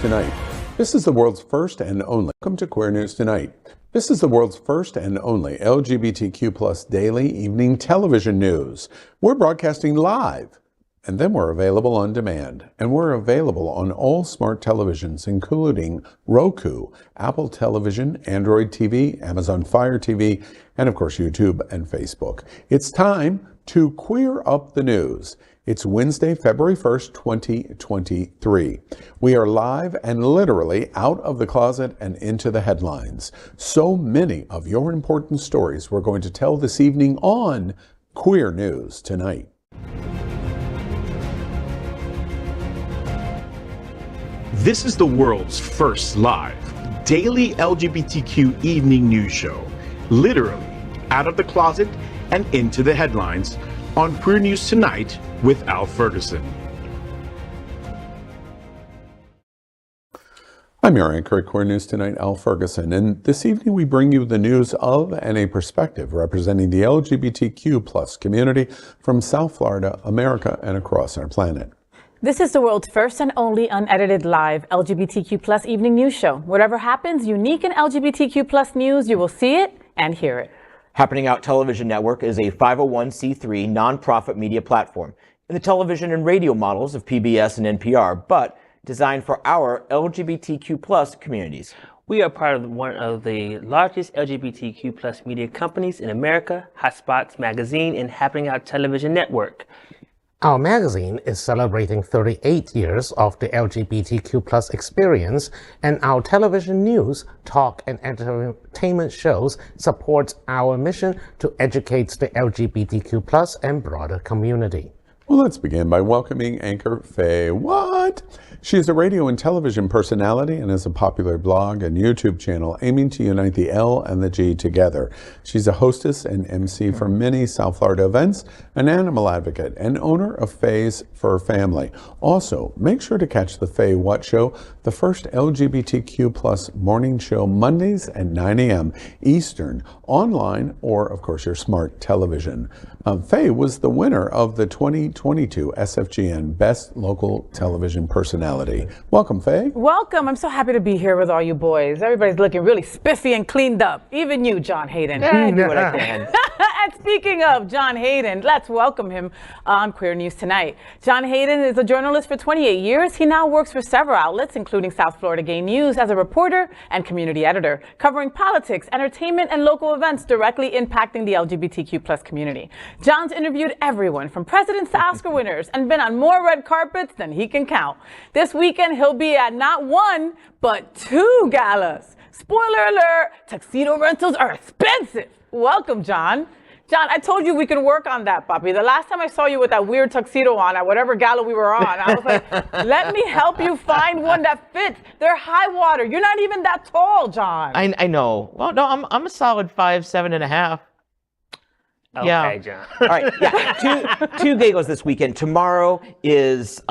Tonight. This is the world's first and only. Welcome to Queer News Tonight. This is the world's first and only LGBTQ plus daily evening television news. We're broadcasting live, and then we're available on demand. And we're available on all smart televisions, including Roku, Apple Television, Android TV, Amazon Fire TV, and of course YouTube and Facebook. It's time to queer up the news. It's Wednesday, February 1st, 2023. We are live and literally out of the closet and into the headlines. So many of your important stories we're going to tell this evening on Queer News Tonight. This is the world's first live daily LGBTQ evening news show, literally out of the closet and into the headlines on Queer News Tonight with Al Ferguson. I'm your anchor at Queer News Tonight, Al Ferguson, and this evening we bring you the news of and a perspective representing the LGBTQ plus community from South Florida, America, and across our planet. This is the world's first and only unedited live LGBTQ plus evening news show. Whatever happens unique in LGBTQ plus news, you will see it and hear it. Happening Out Television Network is a 501c3 nonprofit media platform in the television and radio models of PBS and NPR, but designed for our LGBTQ plus communities. We are part of one of the largest LGBTQ plus media companies in America, Hotspots Magazine and Happening Out Television Network. Our magazine is celebrating 38 years of the LGBTQ plus experience, and our television news, talk, and entertainment shows support our mission to educate the LGBTQ plus and broader community. Well, let's begin by welcoming anchor Fay What. She is a radio and television personality and has a popular blog and YouTube channel aiming to unite the L and the G together. She's a hostess and MC for many South Florida events, an animal advocate, and owner of Fay's Fur Family. Also, make sure to catch the Fay What Show, the first LGBTQ plus morning show Mondays at 9 a.m. Eastern, online, or of course your smart television. Fay was the winner of the 2022 SFGN Best Local Television Personality. Welcome, Fay. Welcome. I'm so happy to be here with all you boys. Everybody's looking really spiffy and cleaned up. Even you, John Hayden. Yeah, I do what I can. And speaking of John Hayden, let's welcome him on Queer News Tonight. John Hayden is a journalist for 28 years. He now works for several outlets, including South Florida Gay News, as a reporter and community editor, covering politics, entertainment, and local events directly impacting the LGBTQ plus community. John's interviewed everyone from presidents to Oscar winners and been on more red carpets than he can count. This weekend, he'll be at not one, but two galas. Spoiler alert, tuxedo rentals are expensive. Welcome, John. John, I told you we can work on that, Papi. The last time I saw you with that weird tuxedo on at whatever gala we were on, I was like, let me help you find one that fits. They're high water. You're not even that tall, John. I know. Well, no, I'm a solid 5'7.5". Okay, Yeah. John. All right, yeah, two galas this weekend. Tomorrow is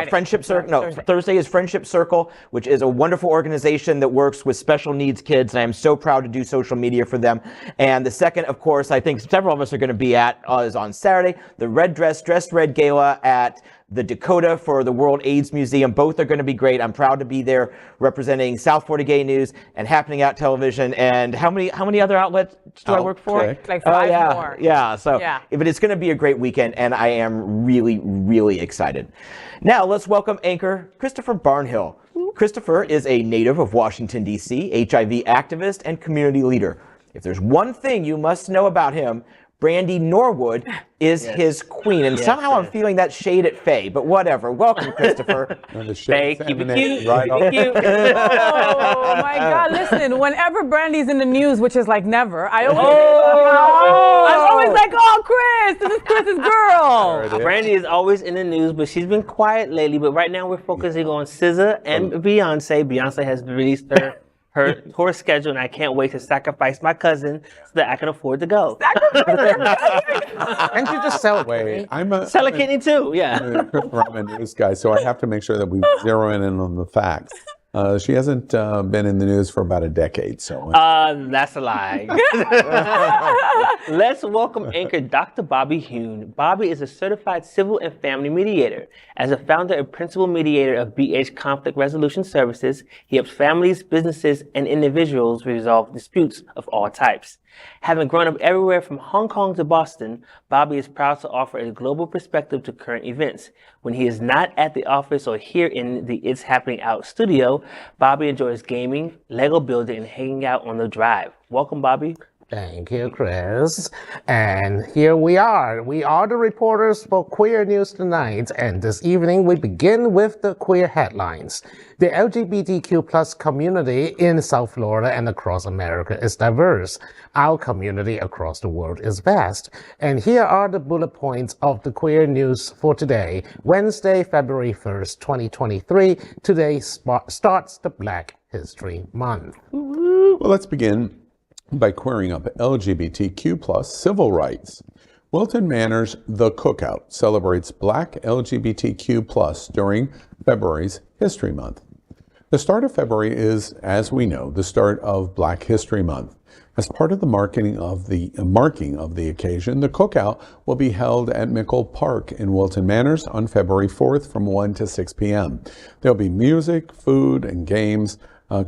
Friendship Circle. No, Thursday is Friendship Circle, which is a wonderful organization that works with special needs kids, and I am so proud to do social media for them. And the second, of course, I think several of us are going to be at is on Saturday, the Dressed Red Gala at the Dakota for the World AIDS Museum. Both are going to be great. I'm proud to be there representing South Florida Gay News and Happening Out Television. And how many other outlets do I work for? Okay. Like five more. Yeah. So, Yeah. But it's going to be a great weekend, and I am really, really excited. Now let's welcome anchor Christopher Barnhill. Christopher is a native of Washington, D.C., HIV activist and community leader. If there's one thing you must know about him, Brandy Norwood is his queen, and somehow I'm feeling that shade at Fay, but whatever. Welcome, Christopher. Fay, keep it cute. Right Keep it cute. Oh my God! Listen, whenever Brandy's in the news, which is like never, I'm always like, "Oh, Chris, this is Chris's girl." Brandy is always in the news, but she's been quiet lately. But right now we're focusing on SZA and Beyonce. Beyonce has released her tour schedule, and I can't wait to sacrifice my cousin so that I can afford to go. And you just sell it. Wait, Sell a kidney too, yeah. I'm a news guy, so I have to make sure that we zero in on the facts. She hasn't been in the news for about a decade, so. That's a lie. Let's welcome anchor Dr. Bobby Huen. Bobby is a certified civil and family mediator. As a founder and principal mediator of BH Conflict Resolution Services, he helps families, businesses, and individuals resolve disputes of all types. Having grown up everywhere from Hong Kong to Boston, Bobby is proud to offer a global perspective to current events. When he is not at the office or here in the It's Happening Out studio, Bobby enjoys gaming, Lego building, and hanging out on the drive. Welcome, Bobby. Thank you, Chris. And here we are. We are the reporters for Queer News Tonight. And this evening, we begin with the queer headlines. The LGBTQ plus community in South Florida and across America is diverse. Our community across the world is vast. And here are the bullet points of the queer news for today, Wednesday, February 1st, 2023. Today starts the Black History Month. Well, let's begin by queering up LGBTQ plus civil rights. Wilton Manors' The Cookout celebrates Black LGBTQ plus during February's History Month. The start of February is, as we know, the start of Black History Month. As part of the marking of the occasion, the Cookout will be held at Nipple Park in Wilton Manors on February 4th from 1 to 6 p.m. There'll be music, food, and games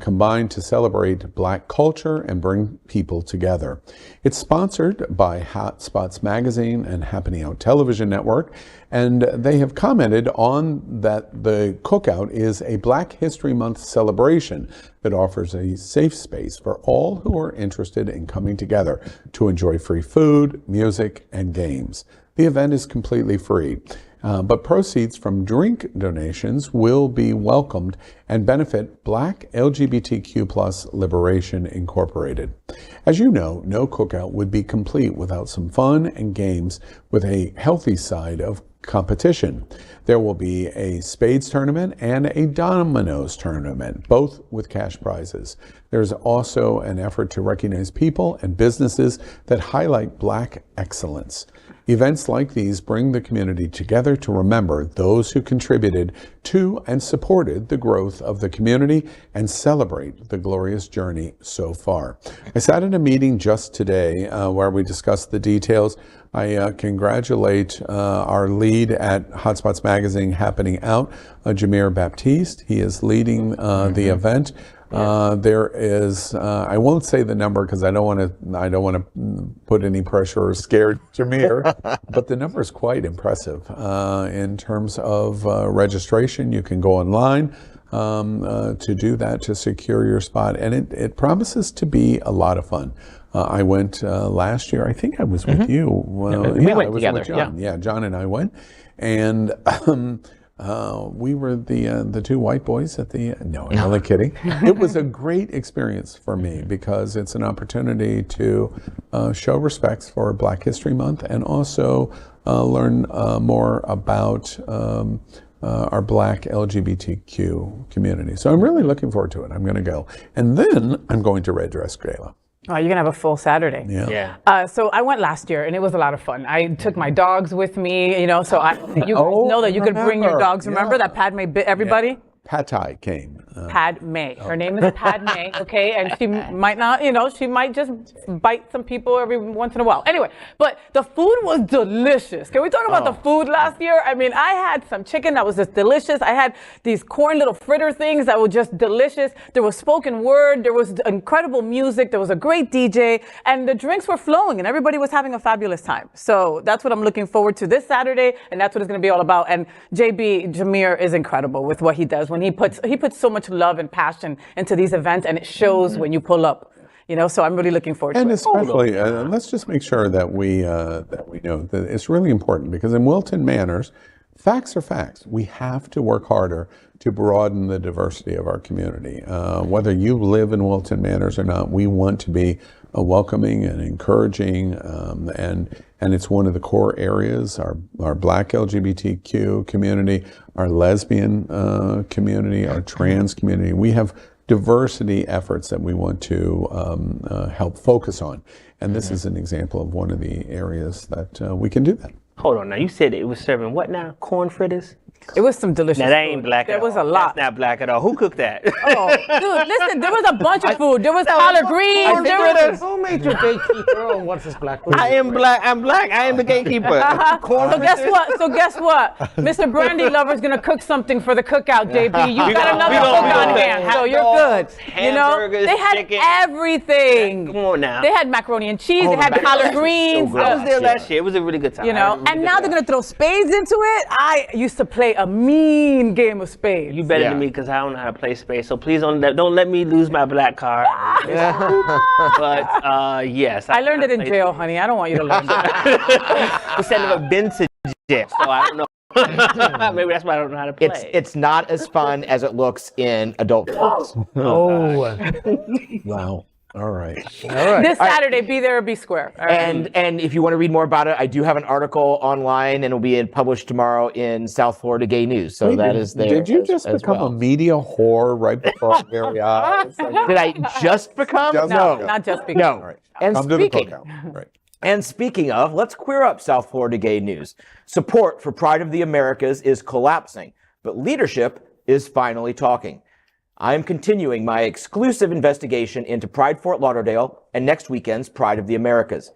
combined to celebrate Black culture and bring people together. It's sponsored by Hot Spots Magazine and Happening Out Television Network, and they have commented on that the Cookout is a Black History Month celebration that offers a safe space for all who are interested in coming together to enjoy free food, music, and games. The event is completely free. But proceeds from drink donations will be welcomed and benefit Black LGBTQ plus Liberation Incorporated. As you know, no cookout would be complete without some fun and games with a healthy side of competition. There will be a spades tournament and a dominoes tournament, both with cash prizes. There's also an effort to recognize people and businesses that highlight Black excellence. Events like these bring the community together to remember those who contributed to and supported the growth of the community and celebrate the glorious journey so far. I sat in a meeting just today where we discussed the details. I congratulate our lead at Hot Spots Magazine Happening Out, Jameer Baptiste. He is leading the event. There is, I won't say the number because I don't want to put any pressure or scare Jameer, but the number is quite impressive. In terms of registration, you can go online to do that, to secure your spot, and it promises to be a lot of fun. I went last year. I think I was with you. We went together. John. Yeah, John and I went, and we were the two white boys at the. No, I'm only kidding. It was a great experience for me because it's an opportunity to show respects for Black History Month and also learn more about our Black LGBTQ community. So I'm really looking forward to it. I'm going to go, and then I'm going to Red Dress Gala. Oh, you're gonna have a full Saturday. Yeah. So I went last year, and it was a lot of fun. I took my dogs with me, you know. So you guys know that you could bring your dogs. Remember that Padme bit everybody? Yeah. Patai came. Padme. Her name is Padme, okay? And she might not, you know, she might just bite some people every once in a while. Anyway, but the food was delicious. Can we talk about the food last year? I mean, I had some chicken that was just delicious. I had these corn little fritter things that were just delicious. There was spoken word. There was incredible music. There was a great DJ. And the drinks were flowing, and everybody was having a fabulous time. So that's what I'm looking forward to this Saturday, and that's what it's going to be all about. And Jameer is incredible with what he does. When he puts so much love and passion into these events, and it shows when you pull up. You know, so I'm really looking forward to it. And especially, let's just make sure that we know that it's really important, because in Wilton Manors, facts are facts. We have to work harder to broaden the diversity of our community. Whether you live in Wilton Manors or not, we want to be welcoming and encouraging, and it's one of the core areas. Our Black LGBTQ community, our lesbian community, our trans community. We have diversity efforts that we want to help focus on, and this is an example of one of the areas that we can do that. Hold on, now you said it was serving what now? Corn fritters? It was some delicious Now, that ain't food. black There at was all. a lot. That's not black at all. Who cooked that? Oh, dude, listen, there was a bunch of food. There was collard greens. There was... Who made you gatekeeper on what is black food? I am black. I'm black. I am the gatekeeper. So guess what? Mr. Brandy Lover's gonna cook something for the cookout, JB. You got another cook on hand, so you're good. You know, they had chicken. everything. Come on now. They had macaroni and cheese. They had collard greens. I was there last year. It was a really good time. You know, and now they're gonna throw spades into it. I used to play a mean game of spades. You better than me because I don't know how to play spades. So please don't let me lose my black card. But yes, I learned it in jail, honey. I don't want you to learn that. We said never been to jail, so I don't know. Maybe that's why I don't know how to play. It's not as fun as it looks in adult films. Wow. All right. This Saturday, be there or be square. All right. And if you want to read more about it, I do have an article online, and it'll be published tomorrow in South Florida Gay News. So that is there. Did you just become a media whore right before our very eyes? Did I just become? No, not just because. No. All right. And Come to the speaking, cookout. Right. And speaking of, let's queer up South Florida Gay News. Support for Pride of the Americas is collapsing, but leadership is finally talking. I am continuing my exclusive investigation into Pride Fort Lauderdale and next weekend's Pride of the Americas.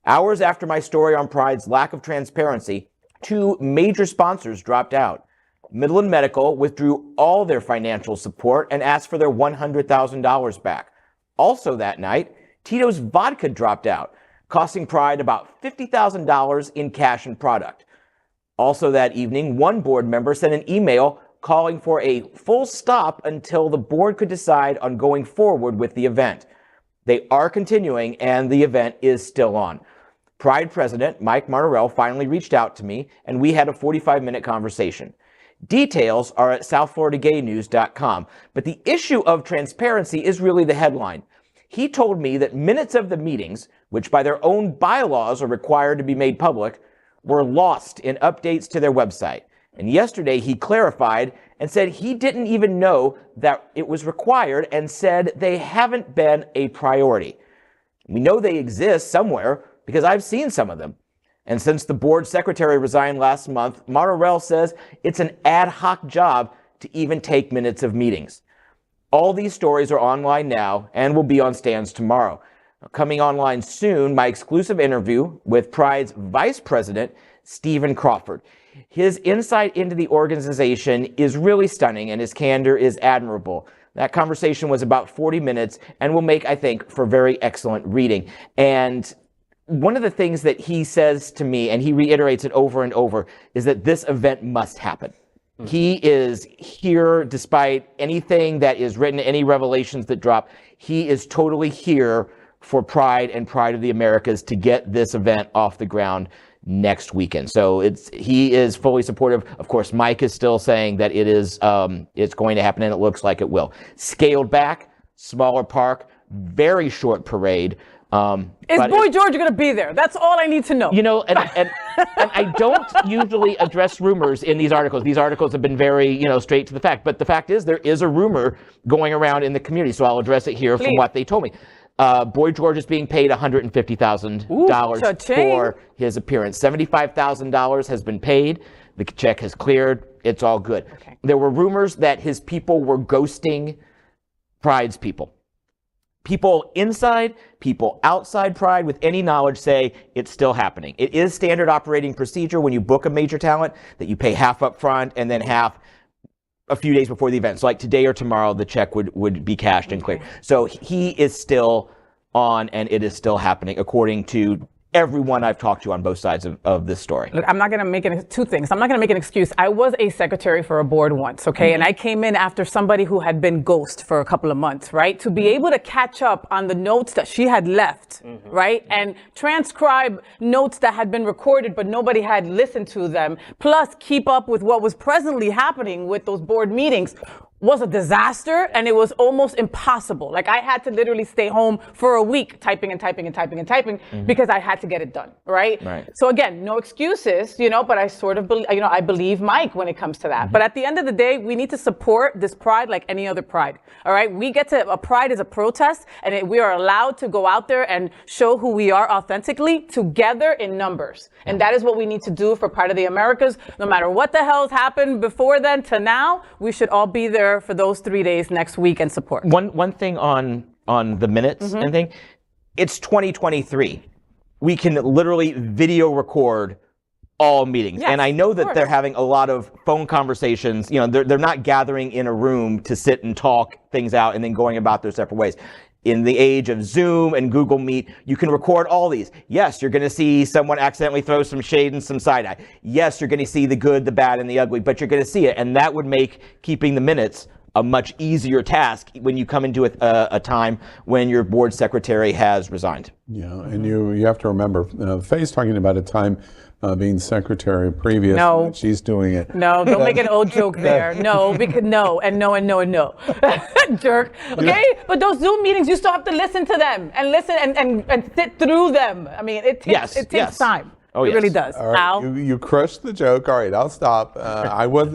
Hours after my story on Pride's lack of transparency, 2 major sponsors dropped out. Midland Medical withdrew all their financial support and asked for their $100,000 back. Also that night, Tito's Vodka dropped out, costing Pride about $50,000 in cash and product. Also that evening, one board member sent an email calling for a full stop until the board could decide on going forward with the event. They are continuing, and the event is still on. Pride President Mike Martorell finally reached out to me, and we had a 45-minute conversation. Details are at southfloridagaynews.com, but the issue of transparency is really the headline. He told me that minutes of the meetings, which by their own bylaws are required to be made public, were lost in updates to their website. And yesterday he clarified and said he didn't even know that it was required and said they haven't been a priority. We know they exist somewhere because I've seen some of them. And since the board secretary resigned last month, Martorell says it's an ad hoc job to even take minutes of meetings. All these stories are online now and will be on stands tomorrow. Coming online soon, my exclusive interview with Pride's Vice President, Stephen Crawford. His insight into the organization is really stunning, and his candor is admirable. That conversation was about 40 minutes and will make, I think, for very excellent reading. And one of the things that he says to me, and he reiterates it over and over, is that this event must happen. He is here despite anything that is written, any revelations that drop. He is totally here for Pride and Pride of the Americas to get this event off the ground next weekend. So he is fully supportive. Of course, Mike is still saying that it's going to happen, and it looks like it will. Scaled back, smaller park, very short parade. Is Boy George going to be there? That's all I need to know. You know, and I don't usually address rumors in these articles. These articles have been very, straight to the fact. But the fact is, there is a rumor going around in the community. So I'll address it here from what they told me. Boy George is being paid $150,000 for his appearance. $75,000 has been paid. The check has cleared. It's all good. Okay. There were rumors that his people were ghosting Pride's people. People inside, people outside Pride with any knowledge say it's still happening. It is standard operating procedure when you book a major talent that you pay half up front and then half a few days before the event. So like today or tomorrow, the check would be cashed and cleared. So he is still on, and it is still happening according to everyone I've talked to on both sides of this story. Look, I'm not going to make two things. I'm not going to make an excuse. I was a secretary for a board once, okay? And I came in after somebody who had been ghost for a couple of months, right? To be able to catch up on the notes that she had left, right? And transcribe notes that had been recorded, but nobody had listened to them, plus keep up with what was presently happening with those board meetings. was a disaster, and it was almost impossible. Like I had to literally stay home for a week typing and typing and typing and typing because I had to get it done, right? So again, no excuses, but I sort of, I believe Mike when it comes to that. But at the end of the day, we need to support this pride like any other pride, all right? A pride is a protest, and we are allowed to go out there and show who we are authentically together in numbers. And that is what we need to do for Pride of the Americas. No matter what the hell's happened before then to now, we should all be there for those 3 days next week and support. One thing on the minutes and thing, it's 2023. We can literally video record all meetings. Yes, and I know that they're having a lot of phone conversations. They're not gathering in a room to sit and talk things out and then going about their separate ways. In the age of Zoom and Google Meet, you can record all these. Yes, you're going to see someone accidentally throw some shade and some side eye. Yes, you're going to see the good, the bad, and the ugly, but you're going to see it. And that would make keeping the minutes a much easier task when you come into a time when your board secretary has resigned. Yeah, and you have to remember, Fay's talking about a time being secretary previous. No. She's doing it. No, don't make an old joke there. No, because no, and no, and no, and no. Jerk. Okay? But those Zoom meetings, you still have to listen to them and listen and sit through them. I mean, it takes time. Oh, it yes. really does. All right, you crushed the joke. All right, I'll stop. I was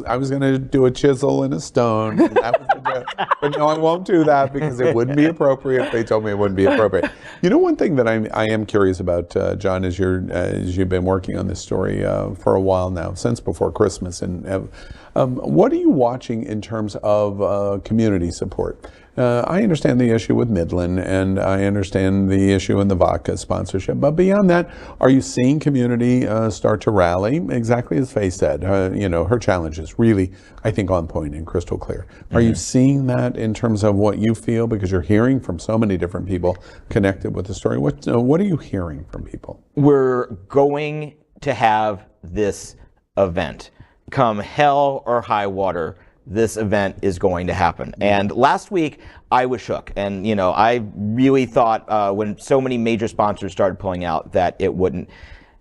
going to do a chisel and a stone. And that was the joke. But no, I won't do that because it wouldn't be appropriate. They told me it wouldn't be appropriate. One thing that I am curious about, John, as you've been working on this story for a while now, since before Christmas, and what are you watching in terms of community support? I understand the issue with Midland, and I understand the issue in the vodka sponsorship. But beyond that, are you seeing community start to rally? Exactly as Fay said, her challenge is really, I think, on point and crystal clear. Are you seeing that in terms of what you feel? Because you're hearing from so many different people connected with the story. What are you hearing from people? We're going to have this event. Come hell or high water, this event is going to happen. And last week, I was shook. And, I really thought when so many major sponsors started pulling out that it wouldn't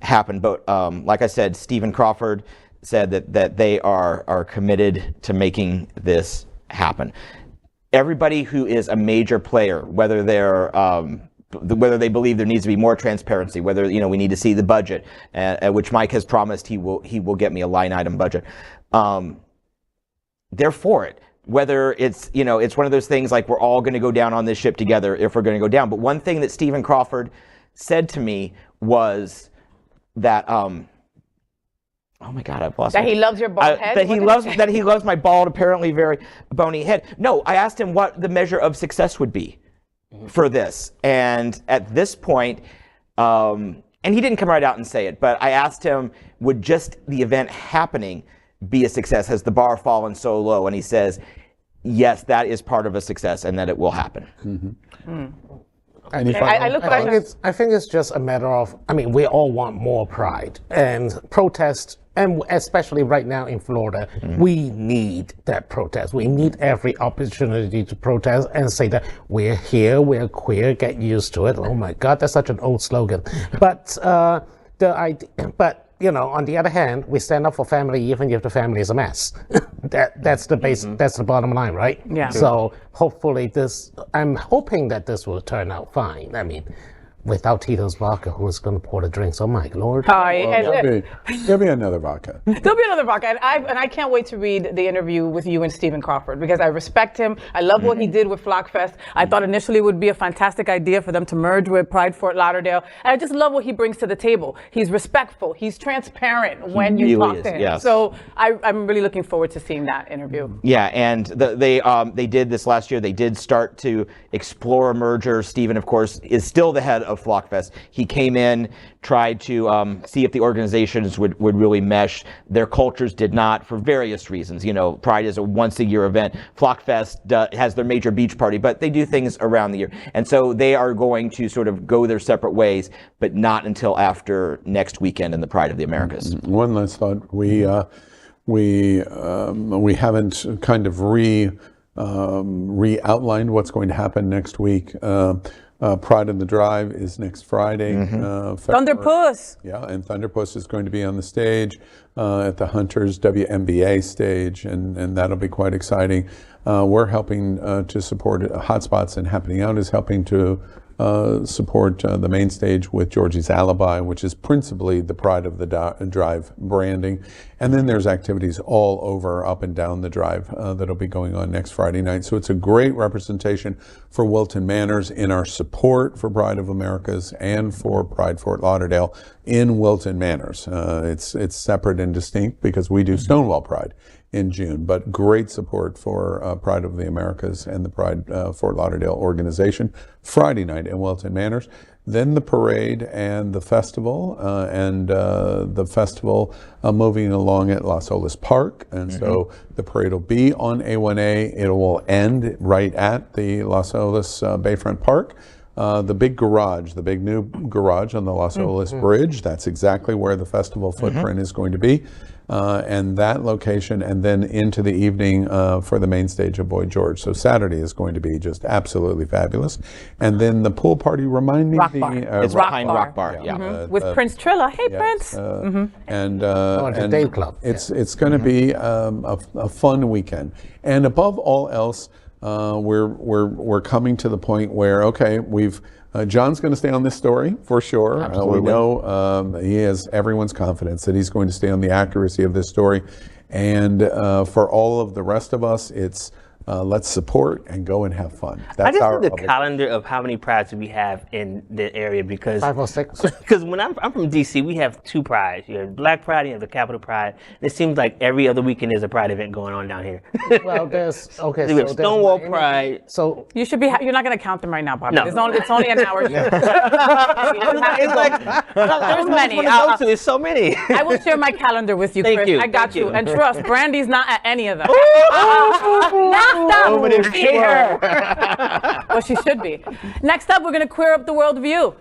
happen. But like I said, Stephen Crawford said that they are committed to making this happen. Everybody who is a major player, whether they believe there needs to be more transparency, whether we need to see the budget, which Mike has promised he will get me a line item budget. They're for it. Whether it's it's one of those things like we're all going to go down on this ship together if we're going to go down. But one thing that Stephen Crawford said to me was that oh my God, I've lost. That he loves your bald head. That he loves my bald, apparently very bony head. No, I asked him what the measure of success would be for this, and at this point, and he didn't come right out and say it, but I asked him, would just the event happening be a success? Has the bar fallen so low? And he says, yes, that is part of a success, and that it will happen. I think it's just a matter of, we all want more pride and protest, and especially right now in Florida, we need that protest. We need every opportunity to protest and say that we're here, we're queer, get used to it. Oh my God, that's such an old slogan. But on the other hand, we stand up for family even if the family is a mess. That's the base. That's the bottom line, right? Yeah. So hopefully I'm hoping that this will turn out fine. Without Tito's vodka, who's going to pour the drinks? Oh my Lord. There'll be another vodka. There'll be another vodka. And I can't wait to read the interview with you and Stephen Crawford because I respect him. I love what he did with Flockfest. I thought initially it would be a fantastic idea for them to merge with Pride Fort Lauderdale. And I just love what he brings to the table. He's respectful. He's transparent when you talk to him. Yes. So I'm really looking forward to seeing that interview. Yeah, and they did this last year. They did start to explore a merger. Stephen, of course, is still the head of Flockfest. He came in, tried to see if the organizations would really mesh. Their cultures did not, for various reasons. Pride is a once-a-year event. Flockfest has their major beach party, but they do things around the year. And so they are going to sort of go their separate ways, but not until after next weekend in the Pride of the Americas. One last thought. We haven't kind of re-outlined what's going to happen next week. Pride in the Drive is next Friday. Thunderpuss. Yeah, and Thunderpuss is going to be on the stage at the Hunters WNBA stage, and that'll be quite exciting. We're helping to support Hotspots, and Happening Out is helping to support the main stage with Georgie's Alibi, which is principally the Pride of the Drive branding. And then there's activities all over, up and down the drive that'll be going on next Friday night. So it's a great representation for Wilton Manors in our support for Pride of Americas and for Pride Fort Lauderdale in Wilton Manors. It's separate and distinct because we do Stonewall Pride in June, but great support for Pride of the Americas and the Pride Fort Lauderdale organization Friday night in Wilton Manors. Then the parade and the festival, moving along at Las Olas Park. And so the parade will be on A1A. It will end right at the Las Olas Bayfront Park. The big garage, the big new garage on the Las Olas Bridge, that's exactly where the festival footprint is going to be. And that location, and then into the evening for the main stage of Boy George. So Saturday is going to be just absolutely fabulous. And then the pool party, remind me. Rock Bar. It's behind Rock Bar, With Prince Trilla. Hey, yes, Prince. And the Dave Club. It's going to be a fun weekend. And above all else, we're coming to the point where, okay, John's going to stay on this story for sure. We know he has everyone's confidence that he's going to stay on the accuracy of this story. And for all of the rest of us, it's let's support and go and have fun. That's I just need the calendar of how many prides we have in the area, because 5 or 6. Because when I'm from DC, we have 2 prides. You have Black Pride, you have the Capitol Pride. And it seems like every other weekend there's a pride event going on down here. Well, there's okay. So Stonewall Pride. So you should be. You're not going to count them right now, Bobby. No. It's only an hour. It's like there's many. There's so many. I will share my calendar with you, Chris. Thank you. I got you. And trust, Brandy's not at any of them. Over there, Well, she should be. Next up, we're going to queer up the worldview.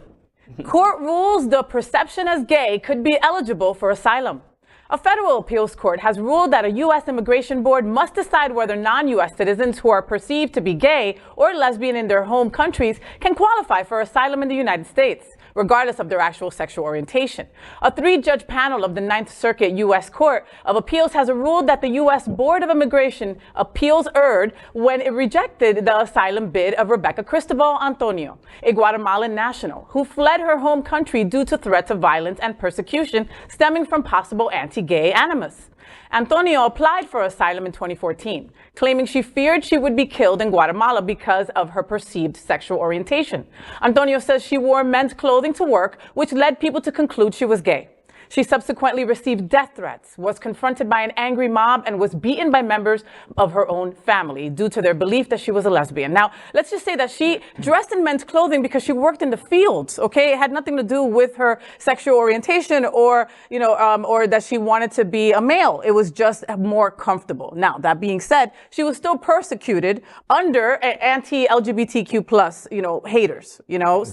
Court rules the perception as gay could be eligible for asylum. A federal appeals court has ruled that a U.S. immigration board must decide whether non-U.S. citizens who are perceived to be gay or lesbian in their home countries can qualify for asylum in the United States, regardless of their actual sexual orientation. A 3-judge panel of the Ninth Circuit U.S. Court of Appeals has ruled that the U.S. Board of Immigration Appeals erred when it rejected the asylum bid of Rebecca Cristobal Antonio, a Guatemalan national who fled her home country due to threats of violence and persecution stemming from possible anti-gay animus. Antonio applied for asylum in 2014, claiming she feared she would be killed in Guatemala because of her perceived sexual orientation. Antonio says she wore men's clothing to work, which led people to conclude she was gay. She subsequently received death threats, was confronted by an angry mob, and was beaten by members of her own family due to their belief that she was a lesbian. Now, let's just say that she dressed in men's clothing because she worked in the fields, okay? It had nothing to do with her sexual orientation or, or that she wanted to be a male. It was just more comfortable. Now, that being said, she was still persecuted under anti-LGBTQ plus, haters,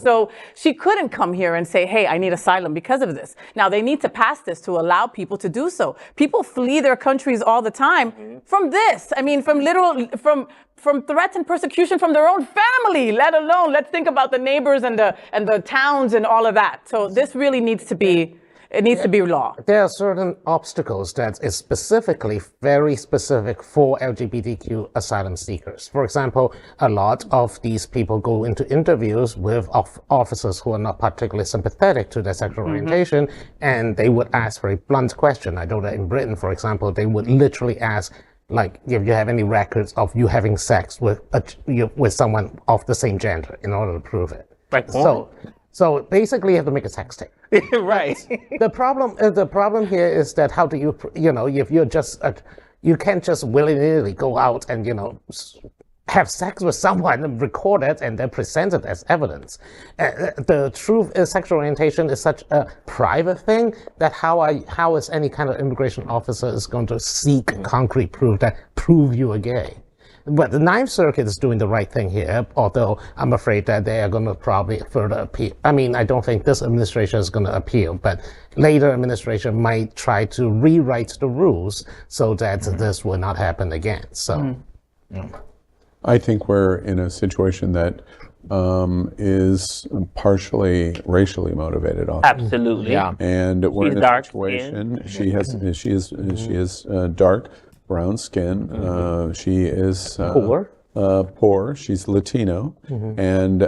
So she couldn't come here and say, hey, I need asylum because of this. Now, they need to pass this to allow people to do so. People flee their countries all the time from this. I mean, from threats and persecution from their own family, let alone, let's think about the neighbors and the towns and all of that. So this really needs to be, it needs to be law. There are certain obstacles that is specifically very specific for LGBTQ asylum seekers. For example, a lot of these people go into interviews with officers who are not particularly sympathetic to their sexual orientation, and they would ask very blunt questions. I know that in Britain, for example, they would literally ask, like, if you have any records of you having sex with someone of the same gender in order to prove it. Like So basically, you have to make a sex tape. Right. The problem here is that how do you, if you're just, you can't just willy-nilly go out and, have sex with someone and record it and then present it as evidence. The truth is sexual orientation is such a private thing that how is any kind of immigration officer is going to seek concrete proof that prove you are gay? But the Ninth Circuit is doing the right thing here, although I'm afraid that they are going to probably further appeal. I mean, I don't think this administration is going to appeal, but later administration might try to rewrite the rules so that this will not happen again. So, I think we're in a situation that is partially racially motivated. Often. Absolutely. Yeah. And we're She's in a dark situation. She is dark brown skin. She is poor. She's Latino, and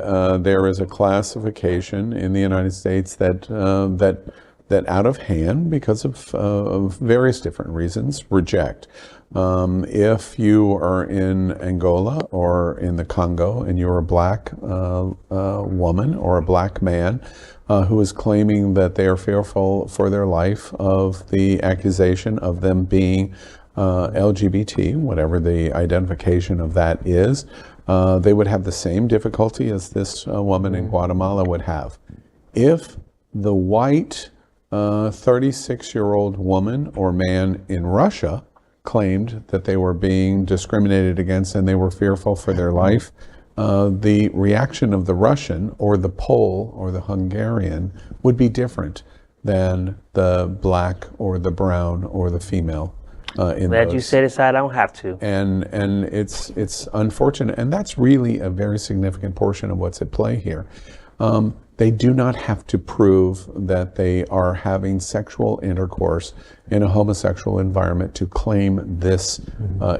there is a classification in the United States that out of hand, because of various different reasons, reject. If you are in Angola or in the Congo and you're a black woman or a black man who is claiming that they are fearful for their life of the accusation of them being LGBT, whatever the identification of that is, they would have the same difficulty as this woman in Guatemala would have. If the white 36-year-old woman or man in Russia claimed that they were being discriminated against and they were fearful for their life, the reaction of the Russian or the Pole or the Hungarian would be different than the black or the brown or the female. Glad you said it so I don't have to. And it's unfortunate, and that's really a very significant portion of what's at play here. They do not have to prove that they are having sexual intercourse in a homosexual environment to claim this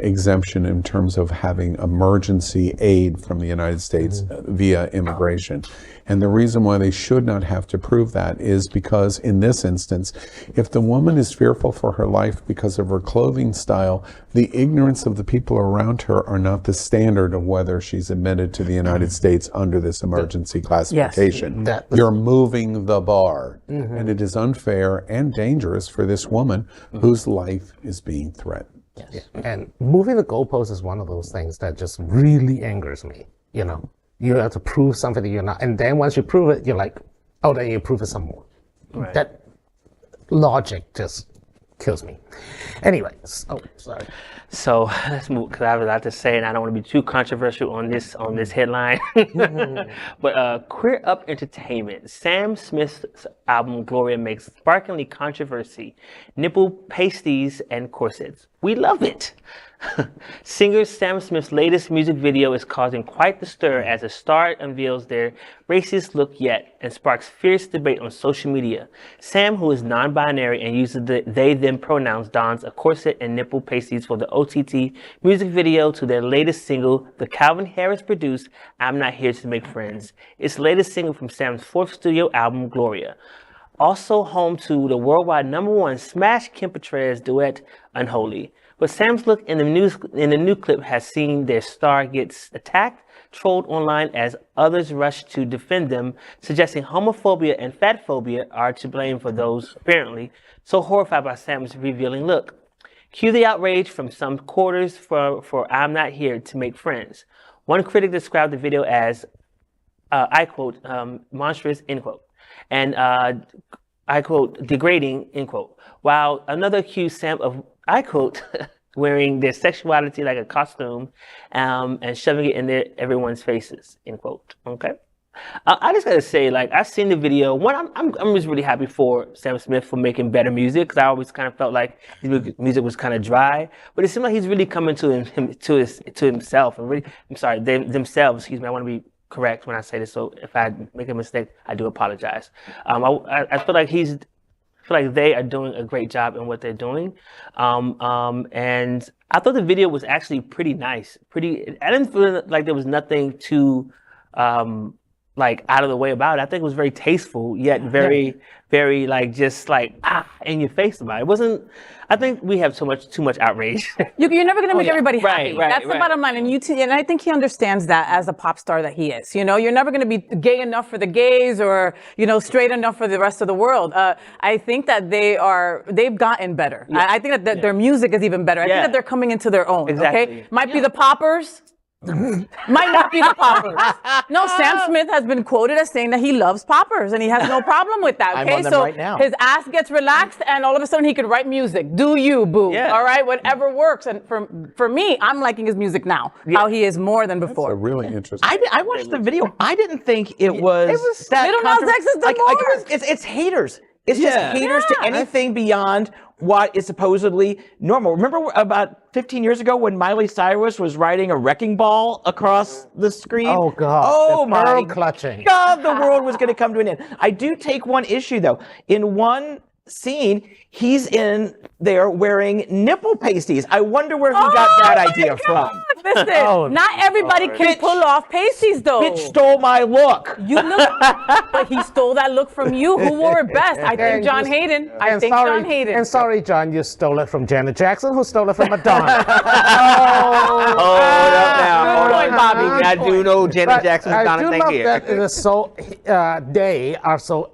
exemption in terms of having emergency aid from the United States via immigration. And the reason why they should not have to prove that is because in this instance, if the woman is fearful for her life because of her clothing style, the ignorance of the people around her are not the standard of whether she's admitted to the United States under this emergency classification. Yes. You're moving the bar, and it is unfair and dangerous for this woman whose life is being threatened. Yes. Yeah. And moving the goalpost is one of those things that just really angers me. You know, you have to prove something that you're not, and then once you prove it, you're like, oh, then you prove it some more. Right. That logic just kills me. Anyway, oh, sorry. So let's move, because I have a lot to say, and I don't want to be too controversial on this headline. But Queer Up Entertainment, Sam Smith's album Gloria makes sparkingly controversy. Nipple, Pasties, and Corsets. We love it. Singer Sam Smith's latest music video is causing quite the stir as a star unveils their racist look yet and sparks fierce debate on social media. Sam, who is non-binary and uses the they-them pronouns, dons a corset and nipple pasties for the OTT music video to their latest single, the Calvin Harris-produced I'm Not Here to Make Friends. It's the latest single from Sam's fourth studio album, Gloria. Also home to the worldwide #1 smash Kim Petras duet, Unholy. But Sam's look in the new clip has seen their star gets attacked, trolled online as others rush to defend them, suggesting homophobia and fatphobia are to blame for those, apparently, so horrified by Sam's revealing look. Cue the outrage from some quarters for I'm Not Here to Make Friends. One critic described the video as, I quote, monstrous, end quote, and I quote, degrading, end quote, while another accused Sam of, I quote, wearing their sexuality like a costume and shoving it in everyone's faces, end quote. Okay. I just gotta say, like, I've seen the video. One, I'm just really happy for Sam Smith for making better music, because I always kind of felt like his music was kind of dry. But it seemed like he's really coming to himself. And really, I'm sorry, themselves. Excuse me. I want to be correct when I say this. So if I make a mistake, I do apologize. I feel like they are doing a great job in what they're doing. And I thought the video was actually pretty nice. I didn't feel like there was nothing too like out of the way about it. I think it was very tasteful, yet very, very like just like in your face about it. It wasn't. I think we have too much outrage. You're never going to make everybody happy. Right, That's the bottom line. And I think he understands that as a pop star that he is. You know, you're never going to be gay enough for the gays or, you know, straight enough for the rest of the world. I think that they've gotten better. Yeah. I think that their music is even better. I think that they're coming into their own. Exactly. Okay? Might be the poppers. Might not be the poppers. No, Sam Smith has been quoted as saying that he loves poppers and he has no problem with that. Okay, I'm on them right now. His ass gets relaxed and all of a sudden he could write music. Do you, boo? Yeah. All right, whatever works. And for me, I'm liking his music now. Yeah. How he is more than before. That's a really interesting. I watched the video. I didn't think it was that Little Nas X is the worst. It's haters. It's just haters to anything beyond what is supposedly normal. Remember about 15 years ago when Miley Cyrus was riding a wrecking ball across the screen? Oh, God. Oh, The pearl my clutching. God, the world was going to come to an end. I do take one issue, though. In one scene, he's in there wearing nipple pasties. I wonder where he got that idea from. Listen, not everybody can pull off pasties, though. Bitch stole my look. You look, but he stole that look from you. Who wore it best? I think John Hayden. John Hayden. And sorry, John, you stole it from Janet Jackson, who stole it from Madonna. Hold on, Bobby. I do know Janet Jackson's Madonna thing here. I do love that it is so, they are so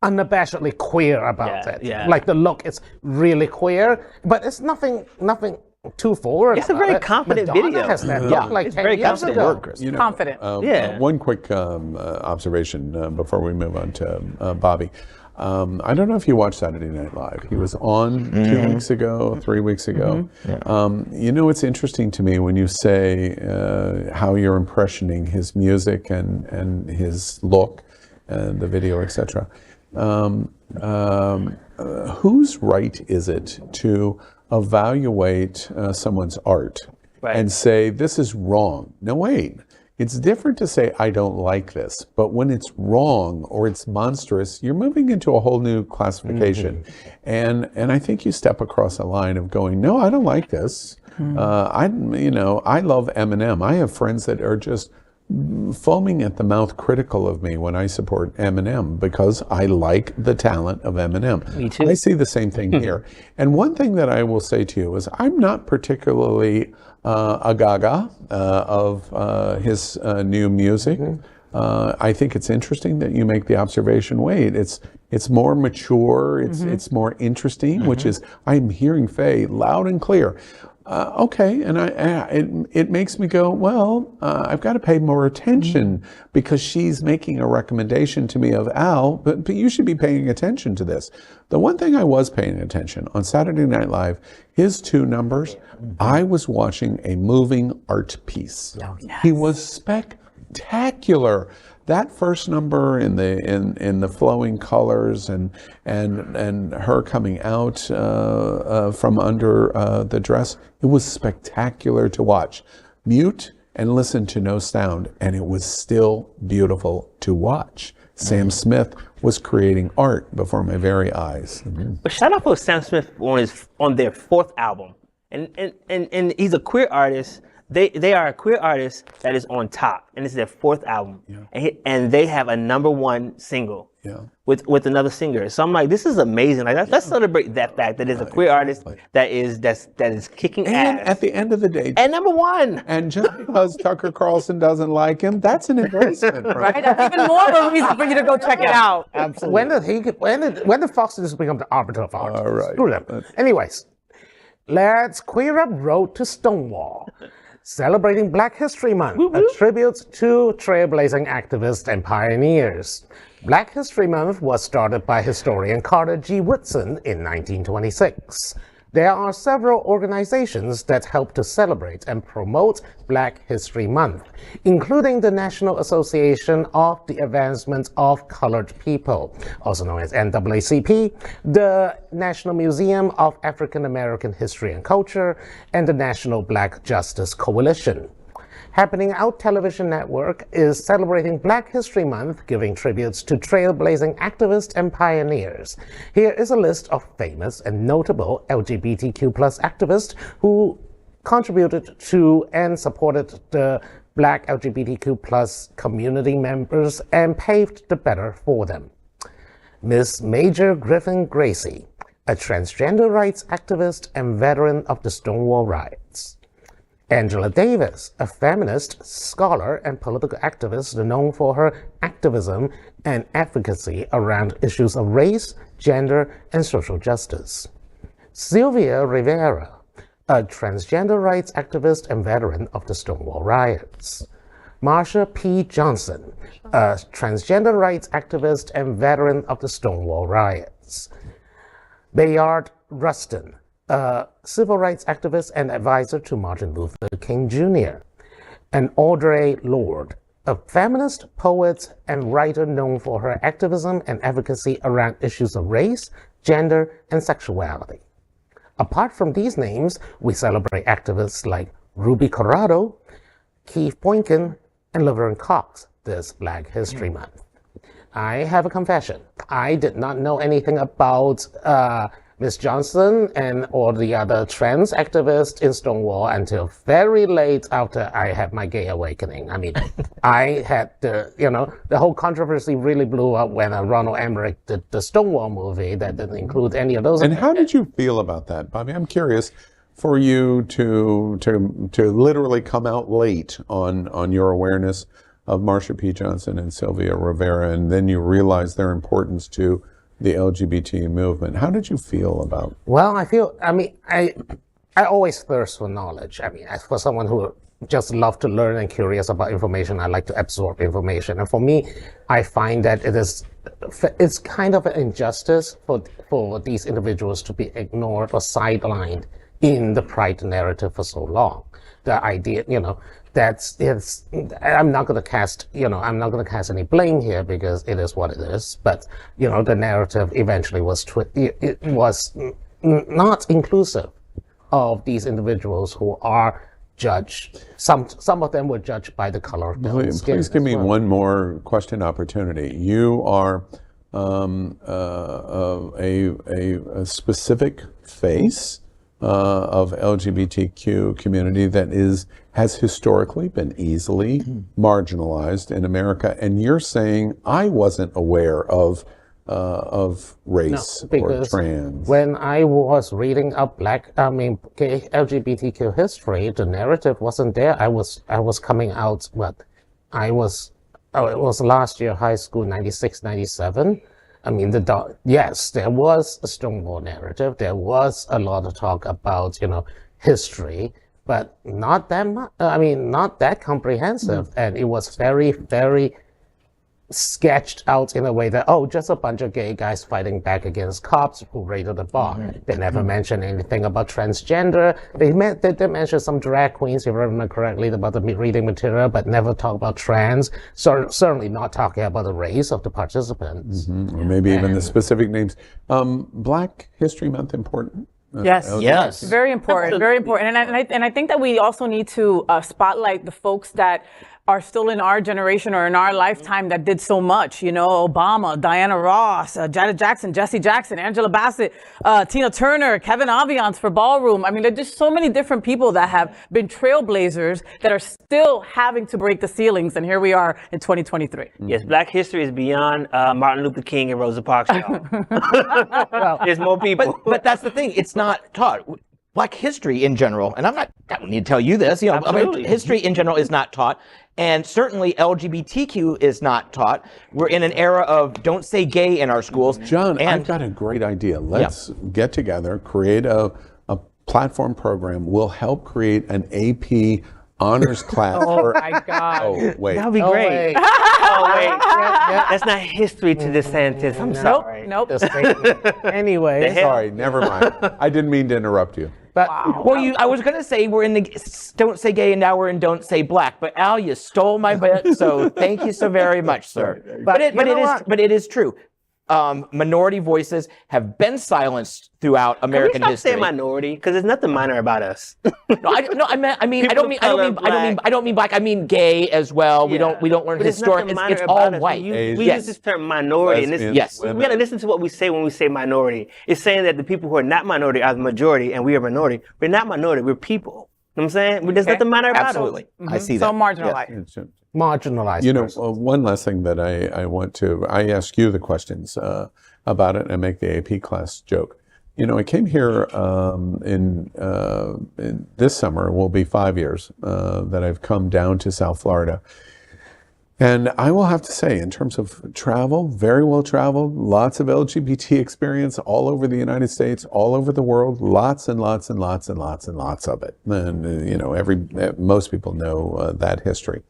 unabashedly queer about it. Yeah. Like the look is really queer, but it's nothing too forward. It's a very confident Madonna video. has that look like it's 10 very years confident ago. work. You know, Confident. One quick observation before we move on to Bobby. I don't know if you watched Saturday Night Live. He was on 2 weeks ago, 3 weeks ago. You know, it's interesting to me when you say how you're impressioning his music and his look and the video, etc. Whose right is it to evaluate someone's art and say, this is wrong? No, wait. It's different to say, I don't like this. But when it's wrong or it's monstrous, you're moving into a whole new classification. And I think you step across a line of going, no, I don't like this. I love Eminem. I have friends that are just foaming at the mouth critical of me when I support Eminem because I like the talent of Eminem. Me too. I see the same thing here. And one thing that I will say to you is I'm not particularly a gaga of his new music. I think it's interesting that you make the observation, wait, it's more mature, it's more interesting, which is, I'm hearing Fay loud and clear. Okay, and it makes me go, well, I've got to pay more attention because she's making a recommendation to me of Al, but you should be paying attention to this. The one thing I was paying attention on Saturday Night Live, his 2 numbers, I was watching a moving art piece. He was spectacular. That first number in the flowing colors and her coming out from under the dress, it was spectacular to watch. Mute and listen to no sound, and it was still beautiful to watch. Sam Smith was creating art before my very eyes. But shout out for Sam Smith on their 4th album, and he's a queer artist. They are a queer artist that is on top, and it's their 4th album, and they have a #1 single with another singer. So I'm like, this is amazing. Like, let's celebrate that fact that is a queer artist that is kicking ass. And at the end of the day, and #1. And just because Tucker Carlson doesn't like him, that's an embracement, right? That's even more of a reason for you to go check it out. Absolutely. When did Fox News become the arbiter of art? All right. Screw them. Anyways, let's queer up Road to Stonewall. Celebrating Black History Month, a tribute to trailblazing activists and pioneers. Black History Month was started by historian Carter G. Woodson in 1926. There are several organizations that help to celebrate and promote Black History Month, including the National Association of the Advancement of Colored People, also known as NAACP, the National Museum of African American History and Culture, and the National Black Justice Coalition. Happening Out Television Network is celebrating Black History Month, giving tributes to trailblazing activists and pioneers. Here is a list of famous and notable LGBTQ+ activists who contributed to and supported the Black LGBTQ+ community members and paved the better for them. Miss Major Griffin Gracie, a transgender rights activist and veteran of the Stonewall riots. Angela Davis, a feminist, scholar, and political activist known for her activism and advocacy around issues of race, gender, and social justice. Sylvia Rivera, a transgender rights activist and veteran of the Stonewall riots. Marsha P. Johnson, a transgender rights activist and veteran of the Stonewall riots. Bayard Rustin, a civil rights activist and advisor to Martin Luther King Jr., and Audre Lorde, a feminist, poet, and writer known for her activism and advocacy around issues of race, gender, and sexuality. Apart from these names, we celebrate activists like Ruby Corrado, Keith Boykin, and Laverne Cox this Black History Month. I have a confession. I did not know anything about Miss Johnson and all the other trans activists in Stonewall until very late after I had my gay awakening. I mean, I had the whole controversy really blew up when Ronald Emmerich did the Stonewall movie that didn't include any of those. And how did you feel about that, Bobby? I'm curious for you to literally come out late on your awareness of Marsha P. Johnson and Sylvia Rivera, and then you realize their importance to the LGBT movement. How did you feel about? Well, I always thirst for knowledge. I mean, as for someone who just loves to learn and curious about information, I like to absorb information. And for me, I find that it's kind of an injustice for these individuals to be ignored or sidelined in the pride narrative for so long. The idea, I'm not going to cast any blame here because it is what it is. But the narrative eventually was not inclusive of these individuals who are judged. Some of them were judged by the color of their skin. Please give me one more question opportunity. You are a specific face of LGBTQ community that has historically been easily marginalized in America, and you're saying I wasn't aware of race or trans. When I was reading up gay LGBTQ history, the narrative wasn't there. I was coming out, it was last year, high school, 96, 97. I mean, yes, there was a Stonewall narrative. There was a lot of talk about, history, but not that much. Not that comprehensive. And it was very, very sketched out in a way that, just a bunch of gay guys fighting back against cops who raided a bar. They never mentioned anything about transgender. They did mention some drag queens, if I remember correctly, about the reading material, but never talk about trans. So certainly not talking about the race of the participants. Or maybe even the specific names. Black History Month important? Yes. Very important. Absolutely. Very important. And I think that we also need to spotlight the folks that are still in our generation or in our lifetime that did so much. Obama, Diana Ross, Janet Jackson, Jesse Jackson, Angela Bassett, Tina Turner, Kevin Aviance for Ballroom. I mean, there's just so many different people that have been trailblazers that are still having to break the ceilings. And here we are in 2023. Yes, Black history is beyond Martin Luther King and Rosa Parks. Well, there's more people. But that's the thing. It's not taught. Black history in general, and I don't need to tell you this, history in general is not taught, and certainly LGBTQ is not taught. We're in an era of don't say gay in our schools. John, I've got a great idea. Let's get together, create a platform program. We'll help create an AP honors class. My God. Oh, wait. That would be great. That's not history to DeSantis. I'm sorry. Nope. Anyway. Sorry, never mind. I didn't mean to interrupt you. But I was going to say we're in the don't say gay and now we're in don't say black. But Al, you stole my bit, so thank you so very much, sir. But it is true. Minority voices have been silenced throughout American history. Say minority because there's nothing minor about us. I don't mean black. I mean gay as well. Yeah. We don't learn historic. It's all white. We use this term minority, and we got to listen to what we say when we say minority. It's saying that the people who are not minority are the majority, and we are minority. We're not minority. We're people. You know what I'm saying? There's nothing minor about us. Absolutely, I see that. So marginalized. Yes. Marginalized. One last thing that I ask you the questions about it, and I make the AP class joke. I came here in this summer, will be 5 years that I've come down to South Florida. And I will have to say, in terms of travel, very well traveled, lots of LGBT experience all over the United States, all over the world, lots and lots and lots and lots and lots of it. And, most people know that history.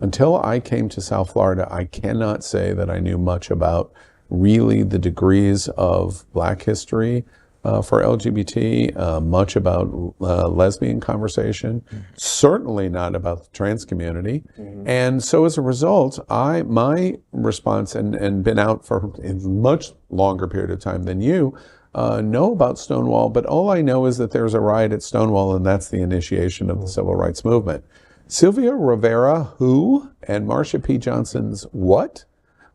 Until I came to South Florida, I cannot say that I knew much about really the degrees of Black history for LGBT, much about lesbian conversation, certainly not about the trans community. And so as a result, my response, and been out for a much longer period of time than you, know about Stonewall, but all I know is that there's a riot at Stonewall, and that's the initiation of the civil rights movement. Sylvia Rivera, who, and Marsha P. Johnson's what?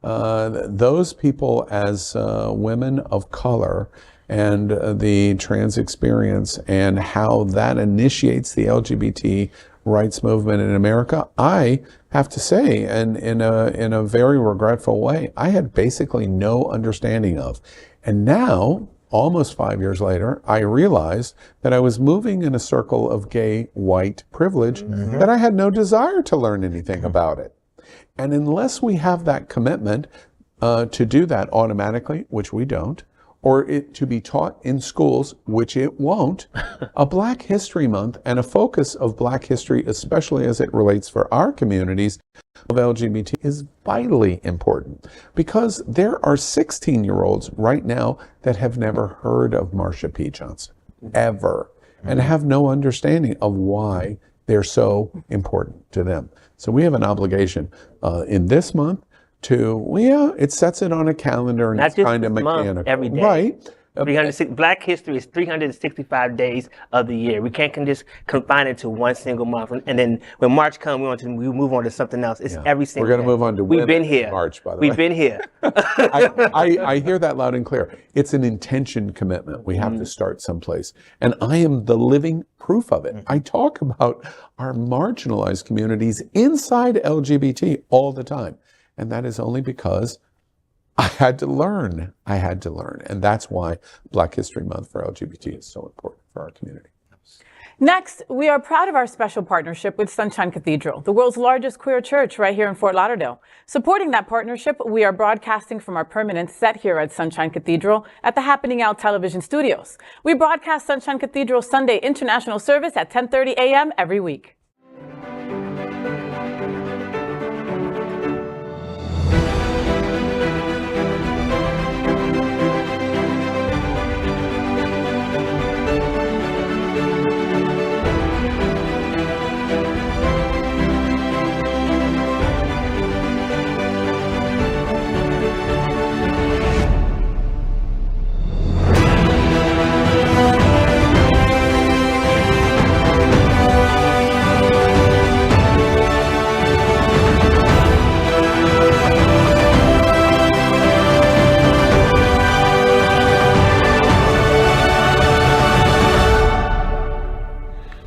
Those people as women of color and the trans experience and how that initiates the LGBT rights movement in America, I have to say, and in a very regretful way, I had basically no understanding of. And now, almost 5 years later, I realized that I was moving in a circle of gay white privilege, that I had no desire to learn anything about it. And unless we have that commitment to do that automatically, which we don't, or it to be taught in schools, which it won't, a Black History Month and a focus of Black history, especially as it relates for our communities of LGBT, is vitally important, because there are 16-year-olds right now that have never heard of Marsha P. Johnson, ever, and have no understanding of why they're so important to them. So we have an obligation in this month to, it sets it on a calendar, and not it's just kind of mechanical. Every day. Right. 306 Black history is 365 days of the year. We can't just confine it to one single month. And then when March comes, we move on to something else. It's every single We're going to day. move on to We've been here. in March, by the We've way. been here. I hear that loud and clear. It's an intention commitment. We have to start someplace. And I am the living proof of it. I talk about our marginalized communities inside LGBT all the time. And that is only because I had to learn. And that's why Black History Month for LGBT is so important for our community. Next, we are proud of our special partnership with Sunshine Cathedral, the world's largest queer church right here in Fort Lauderdale. Supporting that partnership, we are broadcasting from our permanent set here at Sunshine Cathedral at the Happening Out television studios. We broadcast Sunshine Cathedral Sunday International Service at 10:30 a.m. every week.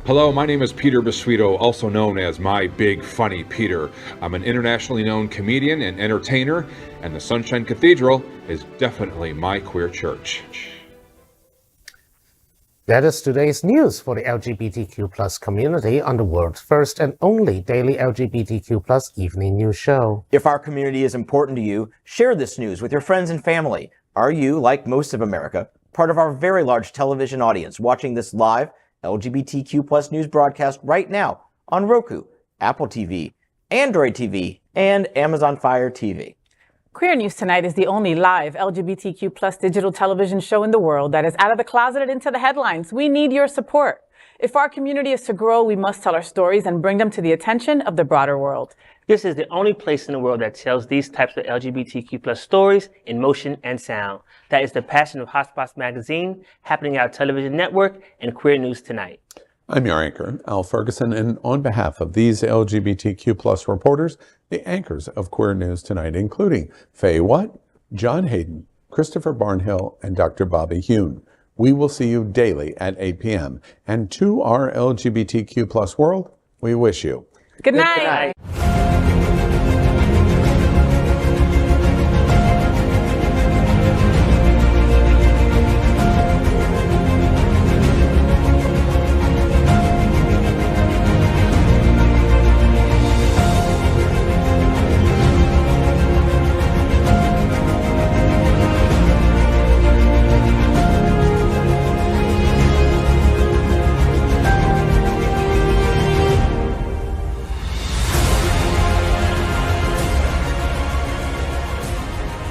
Hello, my name is Peter Basuito, also known as My Big Funny Peter. I'm an internationally known comedian and entertainer, and the Sunshine Cathedral is definitely my queer church. That is today's news for the LGBTQ+ community on the world's first and only daily LGBTQ+ evening news show. If our community is important to you, share this news with your friends and family. Are you, like most of America, part of our very large television audience watching this live LGBTQ+ news broadcast right now on Roku, Apple TV, Android TV, and Amazon Fire TV? Queer News Tonight is the only live LGBTQ+ digital television show in the world that is out of the closet and into the headlines. We need your support. If our community is to grow, we must tell our stories and bring them to the attention of the broader world. This is the only place in the world that tells these types of LGBTQ+ stories in motion and sound. That is the passion of Hotspots Magazine, Happening Out Television Network, and Queer News Tonight. I'm your anchor, Al Ferguson, and on behalf of these LGBTQ+ reporters, the anchors of Queer News Tonight, including Fay What, John Hayden, Christopher Barnhill, and Dr. Bobby Huen. We will see you daily at 8 p.m. And to our LGBTQ+ world, we wish you Good night.